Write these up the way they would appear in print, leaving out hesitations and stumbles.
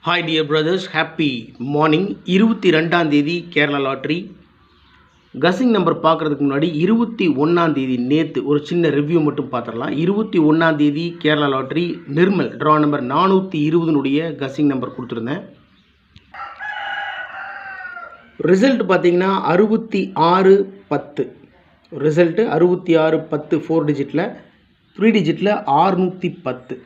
Hi dear brothers, happy morning. 22ஆம் தேதி Kerala lottery கசிங் number பார்க்குறதுக்கு முன்னாடி 21ஆம் தேதி நேற்று ஒரு சின்ன ரிவ்யூ மட்டும் பார்த்துடலாம். 21ஆம் தேதி Kerala lottery Nirmal draw number 420 guessing number கொடுத்துருந்தேன். ரிசல்ட் பார்த்தீங்கன்னா 6610 ரிசல்ட்டு 6610 4 டிஜிட்டில் 3 டிஜிட்டில் 610.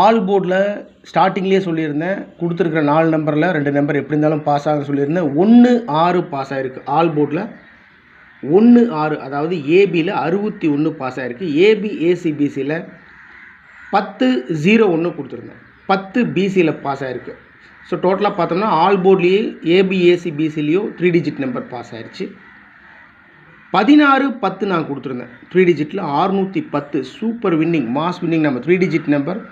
ஆல் போர்டில் ஸ்டார்டிங்லேயே சொல்லியிருந்தேன், கொடுத்துருக்குற 4 நம்பரில் 2 நம்பர் எப்படி இருந்தாலும் பாஸ் ஆக சொல்லியிருந்தேன். 1-6 பாஸ் ஆகிருக்கு. ஆல் போர்டில் 1-6, அதாவது ஏபியில் 61 பாஸ் ஆகிருக்கு. ஏபி ஏசிபிசியில் 10-01 கொடுத்துருந்தேன். 10 பிசியில் பாஸ் ஆகிருக்கு. ஸோ டோட்டலாக பார்த்தோம்னா ஆல் போர்ட்லேயே ஏபி ஏசிபிசிலேயோ 3 டிஜிட் நம்பர் பாஸ் ஆகிடுச்சு. 16-10 நான் கொடுத்துருந்தேன். 3 டிஜிட்டில் 610 super winning, mass winning number. 3 digit number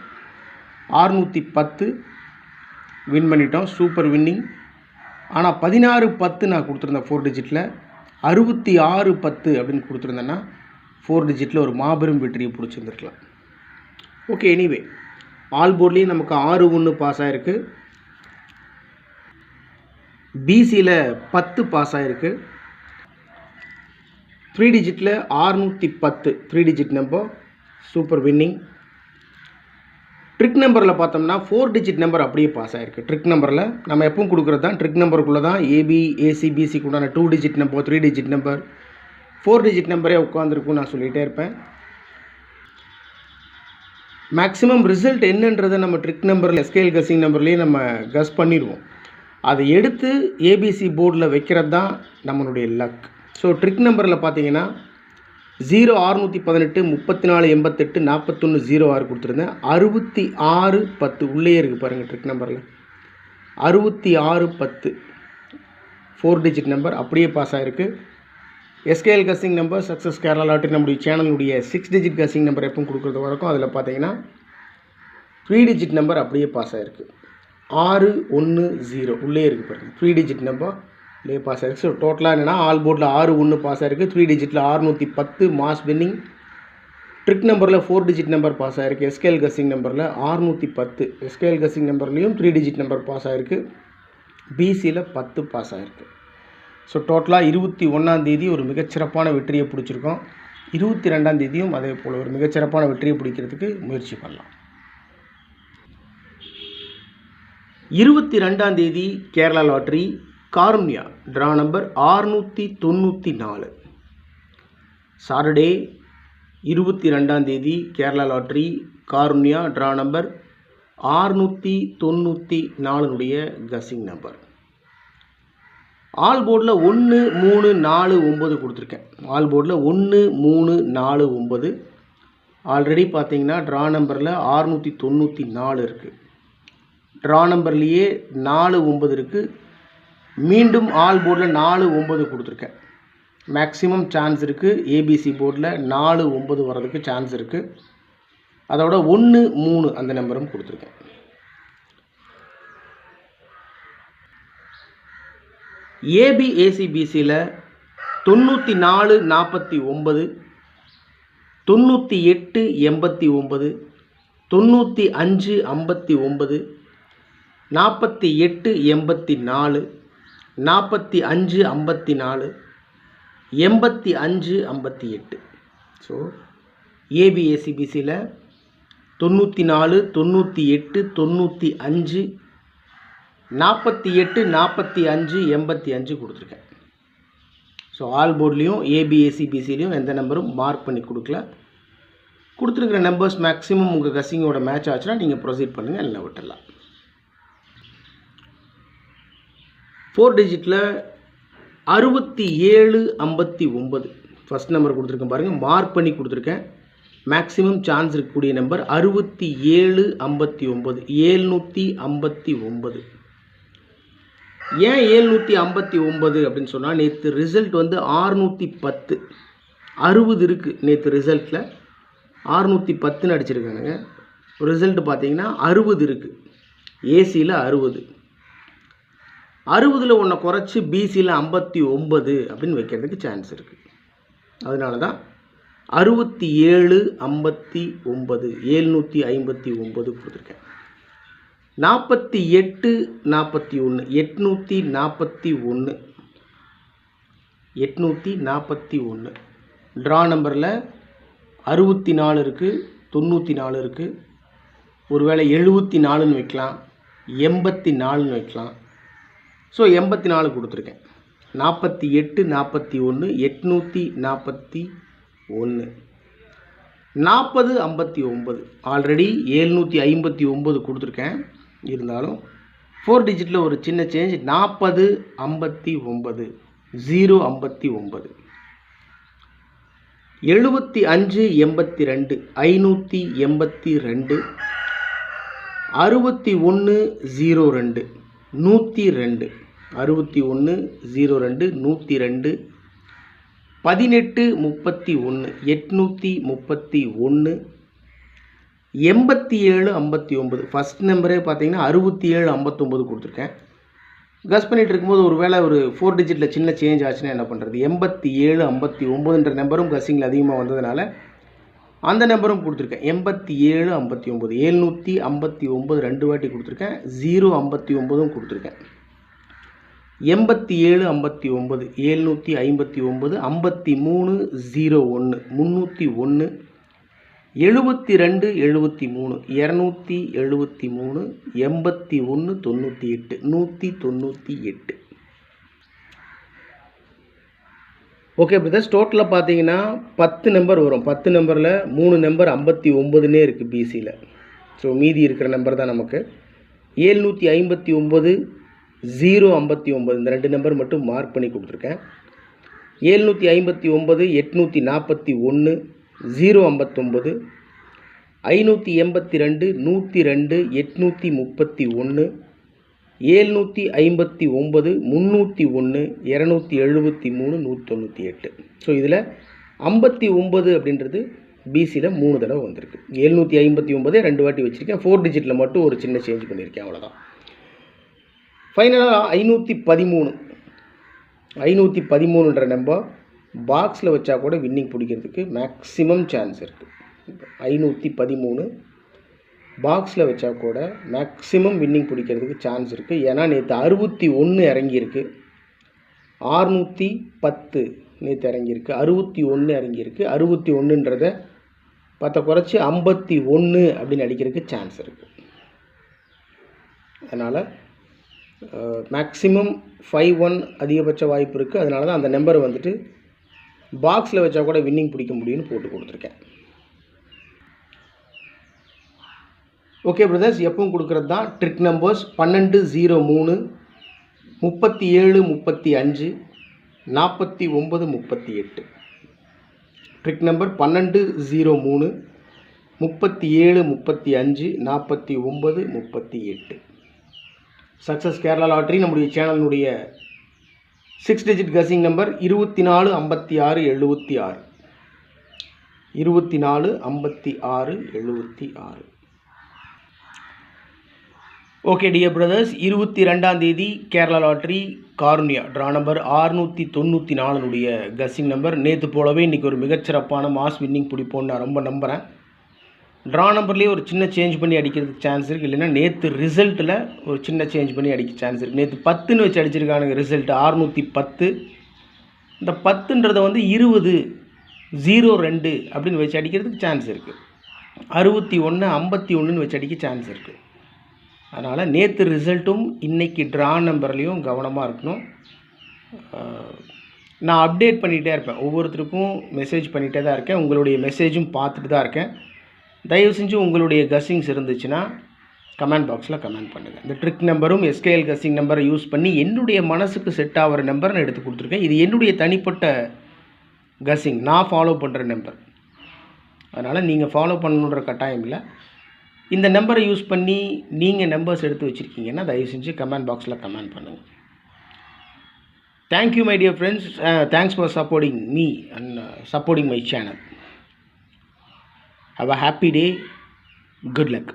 610 win பண்ணிட்டோம், சூப்பர் வின்னிங். ஆனால் 16-10 நான் கொடுத்துருந்தேன் 4 டிஜிட்டில். 66-10 அப்படின்னு கொடுத்துருந்தேன்னா 4 டிஜிட்டில் ஒரு மாபெரும் வெற்றியை பிடிச்சிருந்துருக்கலாம். ஓகே, எனிவே ஆல் போர்ட்லேயும் நமக்கு 6-1 பாஸ் ஆகிருக்கு. பிசியில் 10 பாஸ் ஆகிருக்கு. 3 டிஜிட்டில் 610 3 digit number, super winning. Trick நம்பரில் பார்த்தோம்னா 4 டிஜிட் நம்பர் அப்படியே பாஸ் ஆகிருக்கு. ட்ரிக் நம்பரில் நம்ம எப்பவும் கொடுக்குறது தான், ட்ரிக் நம்பருக்குள்ளே தான் ஏபி ஏசிபிசிக்கு உண்டான 2 digit number 3 digit number 4 digit நம்பரே உட்காந்துருக்கும் நான் சொல்லிகிட்டே இருப்பேன். மேக்ஸிமம் ரிசல்ட் என்னன்றதை நம்ம ட்ரிக் நம்பரில் ஸ்கேல் கசிங் நம்பர்லேயே நம்ம கஸ் பண்ணிடுவோம். அதை எடுத்து ஏபிசி போர்டில் வைக்கிறது தான் நம்மளுடைய லக். ஸோ ட்ரிக் நம்பரில் பார்த்தீங்கன்னா 0-618 34-88 41-06 கொடுத்துருந்தேன். 66-10 உள்ளே இருக்குது பாருங்கள். ட்ரிக் நம்பரில் 66-10 4 டிஜிட் நம்பர் அப்படியே பாஸ் ஆகிருக்கு. SKL guessing number success Kerala lottery நம்முடைய சேனலுடைய 6 டிஜிட் கசிங் நம்பர் எப்பவும் கொடுக்குறது வரைக்கும் அதில் பார்த்தீங்கன்னா 3 டிஜிட் நம்பர் அப்படியே பாஸ் ஆகிருக்கு. 610 உள்ளே இருக்குது பாருங்கள். 3 டிஜிட் நம்பர் உள்ளே பாஸ் ஆகிருக்கு. ஸோ டோட்டலாக என்னென்னா ஆல் போர்டில் 6-1 பாஸ் ஆகிருக்கு. 3 டிஜிட்டில் 610 மாஸ் வின்னிங். ட்ரிக் நம்பரில் 4 டிஜிட் நம்பர் பாஸ் ஆகிருக்கு. எஸ்கேஎல் கசிங் நம்பரில் 610 எஸ்கேஎல் கசிங் நம்பர்லேயும் 3 டிஜிட் நம்பர் பாஸ் ஆகிருக்கு. பிசியில் 10 பாஸ் ஆகிருக்கு. ஸோ டோட்டலாக 21ஆம் தேதி ஒரு மிகச்சிறப்பான வெற்றியை பிடிச்சிருக்கோம். 22ஆம் தேதியும் அதே போல் ஒரு மிகச்சிறப்பான வெற்றியை பிடிக்கிறதுக்கு முயற்சி பண்ணலாம். 22ஆம் தேதி Kerala lottery Karunya draw number 694 Saturday 22ஆம் தேதி Kerala lottery Karunya draw number 694 guessing number. All போர்டில் 1 3 4 9 கொடுத்துருக்கேன். ஆல் போர்டில் 1 3 4 9 ஆல்ரெடி பார்த்தீங்கன்னா ட்ரா நம்பரில் 694 இருக்குது. ட்ரா நம்பர்லேயே 4 9 இருக்குது. மீண்டும் ஆல் போர்டில் 4 9 கொடுத்துருக்கேன். மேக்ஸிமம் சான்ஸ் இருக்குது ஏபிசி போர்டில் 4 9 வர்றதுக்கு சான்ஸ் இருக்குது. அதோட 1 3 அந்த நம்பரும் கொடுத்துருக்கேன். ஏபி ஏசிபிசியில் 94 49 98 89 95 59 48 84 45 54 85 58. ஸோ ஏபி ஏசிபிசியில் 94 98 95 48 45 85 கொடுத்துருக்கேன். ஸோ ஆல் போர்ட்லேயும் ஏபி ஏசிபிசிலையும் எந்த நம்பரும் மார்க் பண்ணி கொடுக்கல. கொடுத்துருக்கிற நம்பர்ஸ் மேக்ஸிமம் உங்கள் கசிங்கோட மேட்ச் ஆச்சுன்னா நீங்கள் ப்ரொசீட் பண்ணுங்கள், இல்லை விட்டுடலாம். 4 டிஜிட்டில் 67 59 ஃபஸ்ட் நம்பர் கொடுத்துருக்கேன் பாருங்கள், மார்க் பண்ணி கொடுத்துருக்கேன். மேக்ஸிமம் சான்ஸ் இருக்கக்கூடிய நம்பர் 67 59 759. ஏன் 759 அப்படின்னு சொன்னால் நேற்று ரிசல்ட் வந்து 610 60 இருக்குது. நேற்று ரிசல்ட்டில் 610 அடிச்சிருக்கானுங்க. ரிசல்ட்டு பார்த்தீங்கன்னா 60 இருக்குது. ஏசியில் 60 60 ஒன்றை குறைச்சி பிசியில் 59 அப்படின்னு வைக்கிறதுக்கு சான்ஸ் இருக்குது. அதனால தான் 67 59 759 கொடுத்துருக்கேன். 48 41 841 841. ட்ரா நம்பரில் 64 இருக்குது, 94 இருக்குது. ஒருவேளை 74ன்னு வைக்கலாம், 84ன்னு வைக்கலாம். ஸோ 84 கொடுத்துருக்கேன். 48 41 841 40 59. ஆல்ரெடி 759 கொடுத்துருக்கேன். இருந்தாலும் 4 டிஜிட்டில் ஒரு சின்ன சேஞ்ச். 40 59 059. 75 82 582 61 02 102 61 02 102. 18 31 831 87 59. ஃபஸ்ட் நம்பரே பார்த்தீங்கன்னா 67 59 கொடுத்துருக்கேன். கஸ் பண்ணிகிட்டு இருக்கும்போது ஒரு வேளை ஒரு 4 டிஜிட்டில் சின்ன சேஞ்ச் ஆச்சுன்னா என்ன பண்ணுறது? 87 59ன்ற நம்பரும் கஸ்ஸிங்கில் அதிகமாக வந்ததுனால அந்த நம்பரும் கொடுத்துருக்கேன். 87 59 759 2 வாட்டி கொடுத்துருக்கேன். 059ம் கொடுத்துருக்கேன். 87 59 759 53 01 301 72 73 273 81 98 198. ஓகே பிரதர்ஸ், டோட்டலாக பார்த்தீங்கன்னா 10 நம்பர் வரும். 10 நம்பரில் 3 நம்பர் 59னே இருக்குது பிசியில். ஸோ மீதி இருக்கிற நம்பர் தான் நமக்கு 759 059. இந்த 2 நம்பர் மட்டும் மார்க் பண்ணி கொடுத்துருக்கேன். 759 841 059 582 102 831 759 301 273 198. ஸோ இதில் 59 அப்படின்றது பிசியில் 3 தடவை வந்திருக்கு. 759 2 வாட்டி வச்சுருக்கேன். 4 டிஜிட்டில் மட்டும் ஒரு சின்ன சேஞ்ச் பண்ணியிருக்கேன், அவ்வளோதான். ஃபைனலாக 513ன்ற நம்பர் பாக்ஸில் வச்சா கூட வின்னிங் பிடிக்கிறதுக்கு மேக்ஸிமம் சான்ஸ் இருக்குது. 513 பாக்ஸில் வச்சா கூட மேக்ஸிமம் வின்னிங் பிடிக்கிறதுக்கு சான்ஸ் இருக்குது. ஏன்னா நேற்று 61 இறங்கியிருக்கு, 610 நேற்று இறங்கியிருக்கு, 61 இறங்கியிருக்கு. 61ன்றதை பற்ற குறைச்சி 51 அப்படின்னு அடிக்கிறதுக்கு சான்ஸ் இருக்குது. அதனால் மேக்ஸிமம் 51 அதிகபட்ச வாய்ப்பு இருக்குது. அதனால தான் அந்த நம்பரை வந்துட்டு பாக்ஸில் வச்சா கூட வின்னிங் பிடிக்க முடியும்னு போட்டு கொடுத்துருக்கேன். ஓகே பிரதர்ஸ், எப்பவும் கொடுக்குறது தான் trick numbers. 12 03 37 35 49 38. Trick number 12 03 37 35 49 38. Success Kerala lottery நம்முடைய சேனலினுடைய 6 digit guessing number 24 56 76 24 56 76. Okay dear brothers, 22ஆம் தேதி Kerala lottery Karunya draw number 694னுடைய கஸிங் நம்பர். நேற்று போலவே இன்றைக்கி ஒரு மிகச்சிறப்பான மாஸ் வின்னிங் பிடிப்போன்னு நான் ரொம்ப நம்புகிறேன். ட்ரா நம்பர்லேயே ஒரு சின்ன சேஞ்ச் பண்ணி அடிக்கிறதுக்கு சான்ஸ் இருக்குது. இல்லைன்னா நேற்று ரிசல்ட்டில் ஒரு சின்ன சேஞ்ச் பண்ணி அடிக்க சான்ஸ் இருக்குது. நேற்று 10ன்னு வச்சு அடிச்சிருக்கானுங்க ரிசல்ட்டு 610. இந்த 10ன்றதை வந்து 20 02 அப்படின்னு வச்சு அடிக்கிறதுக்கு சான்ஸ் இருக்குது. 61 51ன்னு வச்சு அடிக்க சான்ஸ் இருக்குது. அதனால் நேற்று ரிசல்ட்டும் இன்றைக்கி ட்ரா நம்பர்லேயும் கவனமாக இருக்கணும். நான் அப்டேட் பண்ணிகிட்டே இருப்பேன், ஒவ்வொருத்தருக்கும் மெசேஜ் பண்ணிகிட்டே தான் இருக்கேன். உங்களுடைய மெசேஜும் பார்த்துட்டு தான் இருக்கேன். தயவு செஞ்சு உங்களுடைய கஸ்ஸிங்ஸ் இருந்துச்சுன்னா கமெண்ட் பாக்ஸில் கமெண்ட் பண்ணுங்கள். இந்த ட்ரிக் நம்பரும் எஸ்கேஎல் கஸ்ஸிங் நம்பரை யூஸ் பண்ணி என்னுடைய மனசுக்கு செட் ஆகிற நம்பர் நான் எடுத்து கொடுத்துருக்கேன். இது என்னுடைய தனிப்பட்ட கஸ்ஸிங், நான் ஃபாலோ பண்ணுற நம்பர். அதனால் நீங்கள் ஃபாலோ பண்ணணுன்ற கட்டாயம் இல்லை. இந்த நம்பரை யூஸ் பண்ணி நீங்கள் நம்பர்ஸ் எடுத்து வச்சுருக்கீங்கன்னா தயவு செஞ்சு கமெண்ட் பாக்ஸில் கமெண்ட் பண்ணுங்கள். Thank you my dear friends. Thanks for supporting me and supporting my channel. Have a happy day. Good luck.